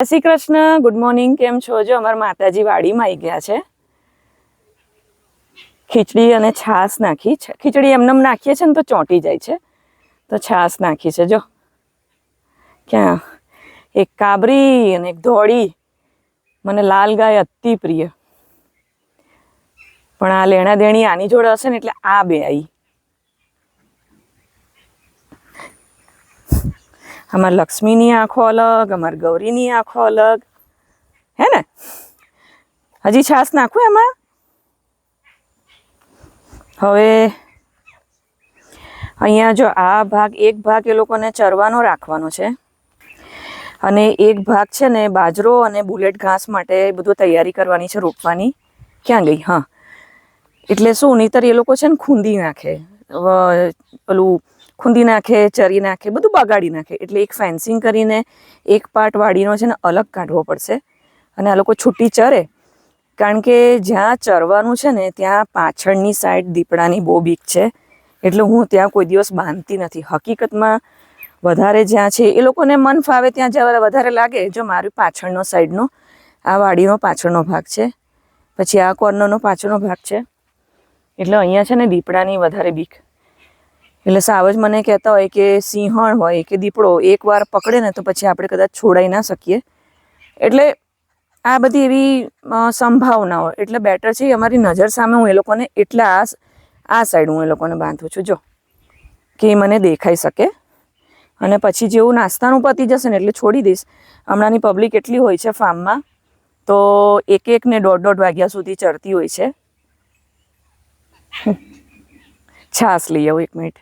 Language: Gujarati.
જય શ્રી કૃષ્ણ, ગુડ મોર્નિંગ. કેમ છો? જો અમારા માતાજી વાડીમાં આવી ગયા છે. ખીચડી અને છાશ નાખી છે. ખીચડી એમને નાખીએ છે ને તો ચોંટી જાય છે, તો છાશ નાખી છે. જો ક્યાં એક કાબરી અને એક ધોળી. મને લાલ ગાય અતિ પ્રિય, પણ આ લેણા દેણી આની જોડે હશે ને એટલે આ બે આવી. અમાર લક્ષ્મીની આંખો અલગ, અમાર ગૌરીની આંખો અલગ, હે ને? હજી છાશ નાખું એમાં? હવે અહીંયા જો આ ભાગ, એક ભાગ એ લોકોને ચરવાનો રાખવાનો છે અને એક ભાગ છે ને બાજરો અને બુલેટ ઘાસ માટે બધું તૈયારી કરવાની છે, રોપવાની. ક્યાં ગઈ? હા, એટલે શું, નહીતર એ લોકો છે ને ખૂંદી નાખે, પેલું ખૂંદી નાખે, ચરી નાખે, બધું બગાડી નાખે. એટલે એક ફેન્સિંગ કરીને એક પાર્ટ વાડીનો છે ને અલગ કાઢવો પડશે અને આ લોકો છૂટી ચરે. કારણ કે જ્યાં ચરવાનું છે ને ત્યાં પાછળની સાઈડ દીપડાની બહુ બીક છે, એટલે હું ત્યાં કોઈ દિવસ બાંધતી નથી. હકીકતમાં વધારે જ્યાં છે એ લોકોને મન ફાવે ત્યાં જવા વધારે લાગે. જો મારી પાછળનો સાઈડનો આ વાડીનો પાછળનો ભાગ છે, પછી આ કોર્નરનો પાછળનો ભાગ છે, એટલે અહીંયા છે ને દીપડાની વધારે બીક. એટલે સાવજ મને કહેતા હોય કે સિંહણ હોય કે દીપડો એકવાર પકડે ને તો પછી આપણે કદાચ છોડાઈ ના શકીએ. એટલે આ બધી એવી સંભાવનાઓ, એટલે બેટર છે અમારી નજર સામે હું એ લોકોને, એટલે આ સાઈડ હું એ લોકોને બાંધું છું, જો કે મને દેખાઈ શકે. અને પછી જેવું નાસ્તાનું પતી જશે ને એટલે છોડી દઈશ. હમણાંની પબ્લિક એટલી હોય છે ફાર્મમાં, તો એક ને દોઢ વાગ્યા સુધી ચરતી હોય છે. છાશ લઈ આવું, 1 મિનિટ.